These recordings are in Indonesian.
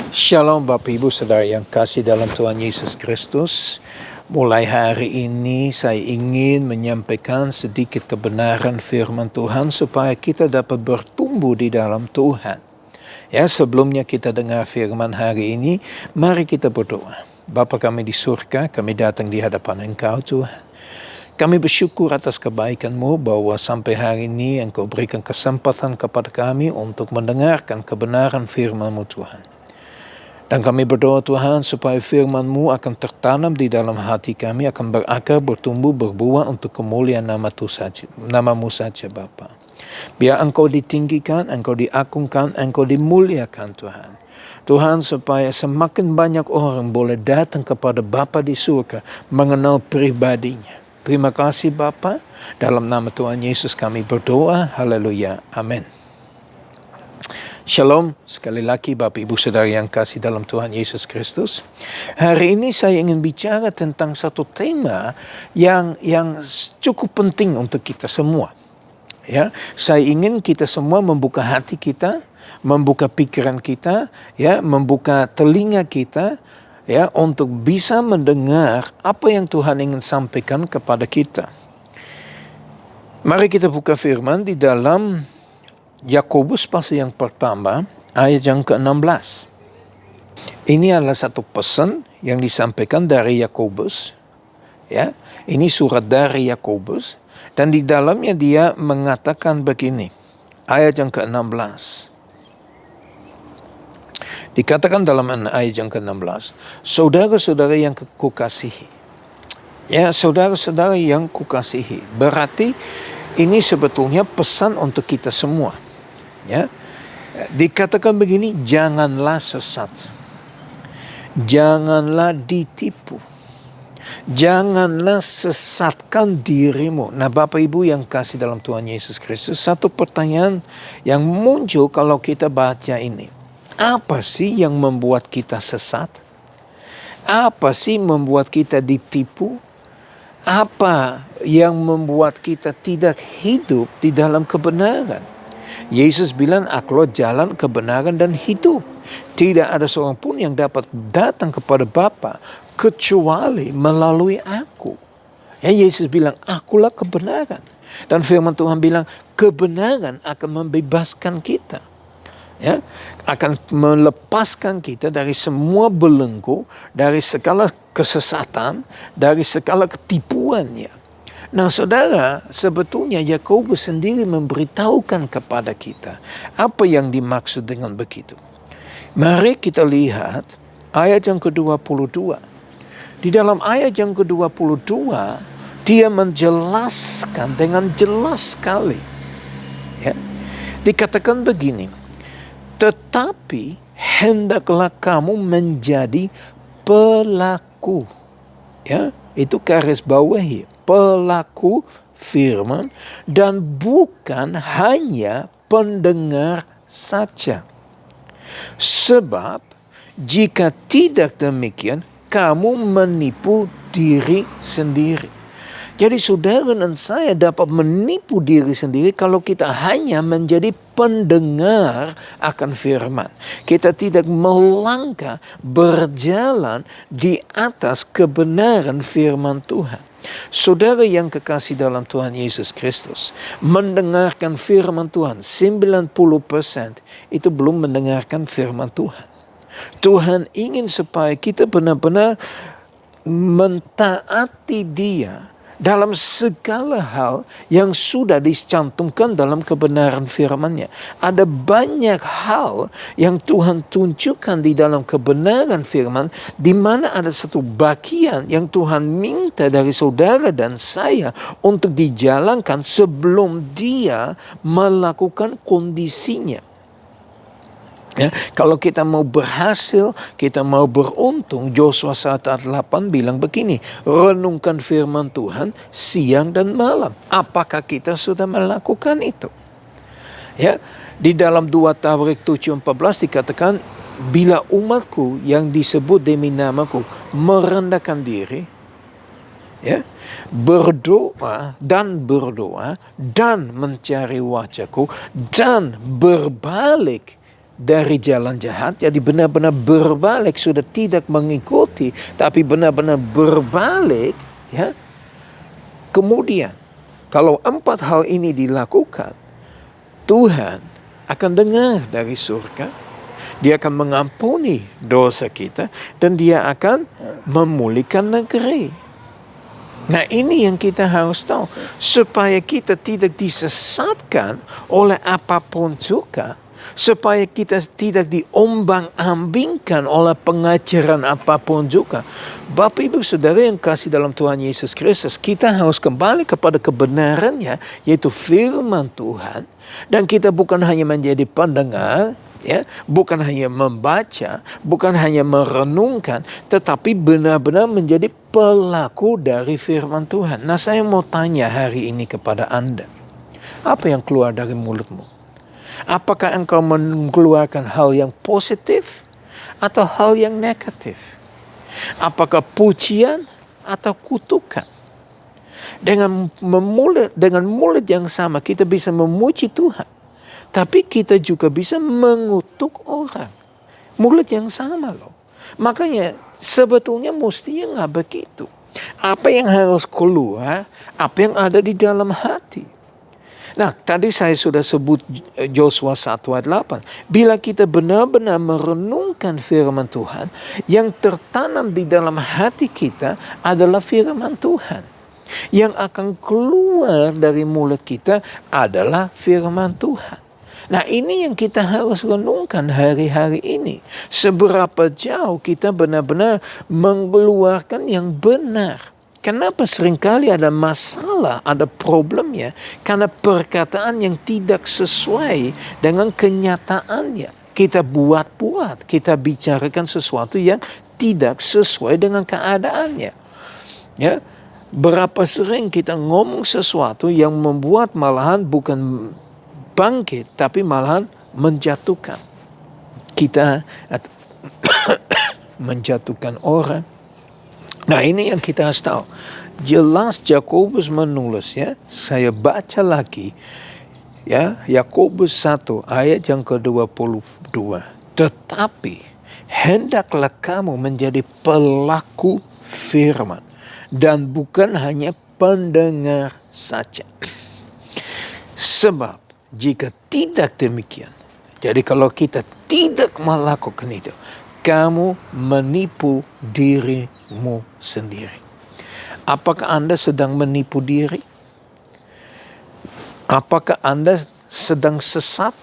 Shalom Bapak Ibu Saudara yang kasih dalam Tuhan Yesus Kristus. Mulai hari ini saya ingin menyampaikan sedikit kebenaran firman Tuhan supaya kita dapat bertumbuh di dalam Tuhan. Ya, sebelumnya kita dengar firman hari ini, mari kita berdoa. Bapa kami di surga, kami datang di hadapan Engkau Tuhan. Kami bersyukur atas kebaikan-Mu bahwa sampai hari ini Engkau berikan kesempatan kepada kami untuk mendengarkan kebenaran firman-Mu Tuhan. Dan kami berdoa Tuhan supaya firman-Mu akan tertanam di dalam hati kami, akan berakar, bertumbuh, berbuah untuk kemuliaan nama-Mu saja Bapa. Biar Engkau ditinggikan, Engkau diagungkan, Engkau dimuliakan Tuhan. Tuhan supaya semakin banyak orang boleh datang kepada Bapa di surga, mengenal pribadinya. Terima kasih Bapa, dalam nama Tuhan Yesus kami berdoa, haleluya, amin. Shalom, sekali lagi Bapak Ibu Saudara yang kasih dalam Tuhan Yesus Kristus. Hari ini saya ingin bicara tentang satu tema yang cukup penting untuk kita semua. Ya, saya ingin kita semua membuka hati kita, membuka pikiran kita, ya, membuka telinga kita, ya, untuk bisa mendengar apa yang Tuhan ingin sampaikan kepada kita. Mari kita buka firman di dalam Yakobus pasal yang pertama, ayat yang ke-16. Ini adalah satu pesan yang disampaikan dari Yakobus. Ya, ini surat dari Yakobus. Dan di dalamnya dia mengatakan begini. Ayat yang ke-16. Dikatakan dalam ayat yang ke-16. Saudara-saudara yang kukasihi. Ya, saudara-saudara yang kukasihi. Berarti ini sebetulnya pesan untuk kita semua. Ya, dikatakan begini, janganlah sesat, janganlah ditipu, janganlah sesatkan dirimu. Nah Bapak Ibu yang kasih dalam Tuhan Yesus Kristus, satu pertanyaan yang muncul kalau kita baca ini, apa sih yang membuat kita sesat? Apa sih membuat kita ditipu? Apa yang membuat kita tidak hidup di dalam kebenaran? Yesus bilang, akulah jalan, kebenaran, dan hidup. Tidak ada seorang pun yang dapat datang kepada Bapa kecuali melalui aku. Ya, Yesus bilang, akulah kebenaran. Dan firman Tuhan bilang, kebenaran akan membebaskan kita. Ya, akan melepaskan kita dari semua belenggu, dari segala kesesatan, dari segala ketipuannya. Nah saudara, sebetulnya Yakobus sendiri memberitahukan kepada kita apa yang dimaksud dengan begitu. Mari kita lihat ayat yang ke-22. Di dalam ayat yang ke-22, dia menjelaskan dengan jelas sekali. Ya, dikatakan begini, tetapi hendaklah kamu menjadi pelaku. Ya, itu garis bawahi. Pelaku firman dan bukan hanya pendengar saja. Sebab jika tidak demikian, kamu menipu diri sendiri. Jadi saudara dan saya dapat menipu diri sendiri kalau kita hanya menjadi pendengar akan firman. Kita tidak melangkah berjalan di atas kebenaran firman Tuhan. Saudara yang kekasih dalam Tuhan Yesus Kristus, mendengarkan firman Tuhan 90% itu belum mendengarkan firman Tuhan. Tuhan ingin supaya kita benar-benar mentaati Dia dalam segala hal yang sudah dicantumkan dalam kebenaran firman-Nya. Ada banyak hal yang Tuhan tunjukkan di dalam kebenaran firman, di mana ada satu bagian yang Tuhan minta dari saudara dan saya untuk dijalankan sebelum Dia melakukan kondisinya. Ya, kalau kita mau berhasil, kita mau beruntung, Yosua 1:8 bilang begini, renungkan firman Tuhan siang dan malam. Apakah kita sudah melakukan itu? Ya, di dalam 2 Tawarik 7:14 dikatakan, bila umatku yang disebut demi namaku merendahkan diri, ya, berdoa dan mencari wajahku dan berbalik dari jalan jahat, jadi benar-benar berbalik, sudah tidak mengikuti, tapi benar-benar berbalik, ya. Kemudian, kalau 4 hal ini dilakukan, Tuhan akan dengar dari surga, Dia akan mengampuni dosa kita, dan Dia akan memulihkan negeri. Nah, ini yang kita harus tahu, supaya kita tidak disesatkan oleh apapun juga, supaya kita tidak diombang-ambingkan oleh pengajaran apapun juga. Bapak Ibu Saudara yang kasih dalam Tuhan Yesus Kristus, kita harus kembali kepada kebenarannya, yaitu firman Tuhan, dan kita bukan hanya menjadi pendengar, ya, bukan hanya membaca, bukan hanya merenungkan, tetapi benar-benar menjadi pelaku dari firman Tuhan. Nah, saya mau tanya hari ini kepada Anda, apa yang keluar dari mulutmu? Apakah engkau mengeluarkan hal yang positif atau hal yang negatif? Apakah pujian atau kutukan? Dengan mulut yang sama kita bisa memuji Tuhan, tapi kita juga bisa mengutuk orang. Mulut yang sama loh. Makanya sebetulnya mestinya nggak begitu. Apa yang harus keluar, apa yang ada di dalam hati. Nah, tadi saya sudah sebut Yosua 1 ayat 8. Bila kita benar-benar merenungkan firman Tuhan, yang tertanam di dalam hati kita adalah firman Tuhan. Yang akan keluar dari mulut kita adalah firman Tuhan. Nah, ini yang kita harus renungkan hari-hari ini. Seberapa jauh kita benar-benar mengeluarkan yang benar. Kenapa seringkali ada masalah, ada problemnya? Karena perkataan yang tidak sesuai dengan kenyataannya. Kita buat-buat, kita bicarakan sesuatu yang tidak sesuai dengan keadaannya. Ya, berapa sering kita ngomong sesuatu yang membuat malahan bukan bangkit, tapi malahan menjatuhkan kita, menjatuhkan orang. Nah, ini yang kita harus tahu. Jelas Yakobus menulis, ya. Saya baca lagi, ya, Yakobus 1 ayat yang ke-22. Tetapi hendaklah kamu menjadi pelaku firman dan bukan hanya pendengar saja. Sebab jika tidak demikian, jadi kalau kita tidak melakukan itu, kamu menipu dirimu sendiri. Apakah Anda sedang menipu diri? Apakah Anda sedang sesat?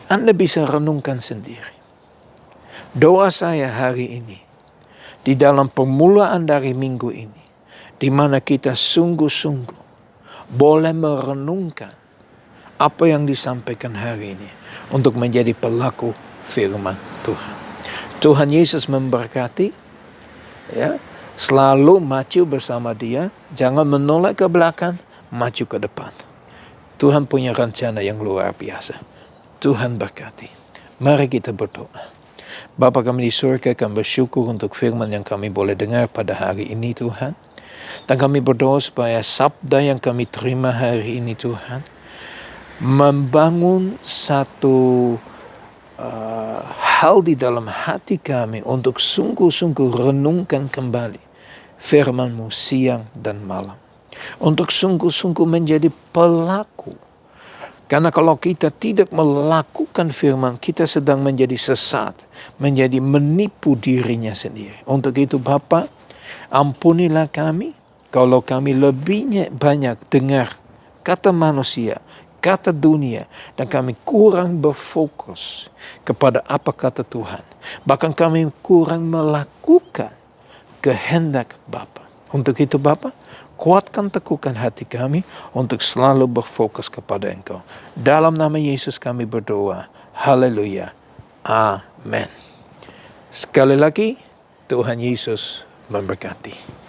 Anda bisa renungkan sendiri. Doa saya hari ini, di dalam permulaan dari minggu ini, di mana kita sungguh-sungguh boleh merenungkan apa yang disampaikan hari ini untuk menjadi pelaku firman Tuhan. Tuhan Yesus memberkati, ya. Selalu maju bersama Dia, jangan menoleh ke belakang, maju ke depan. Tuhan punya rencana yang luar biasa. Tuhan berkati. Mari kita berdoa. Bapa kami di surga, kami bersyukur untuk firman yang kami boleh dengar pada hari ini, Tuhan. Dan kami berdoa supaya sabda yang kami terima hari ini, Tuhan, membangun satu hal di dalam hati kami untuk sungguh-sungguh renungkan kembali firman-Mu siang dan malam. Untuk sungguh-sungguh menjadi pelaku. Karena kalau kita tidak melakukan firman, kita sedang menjadi sesat, menjadi menipu dirinya sendiri. Untuk itu Bapa, ampunilah kami kalau kami lebih banyak dengar kata manusia, kata dunia, dan kami kurang berfokus kepada apa kata Tuhan. Bahkan kami kurang melakukan kehendak Bapa. Untuk itu Bapa, kuatkan teguhkan hati kami untuk selalu berfokus kepada Engkau. Dalam nama Yesus kami berdoa. Haleluya. Amin. Sekali lagi, Tuhan Yesus memberkati.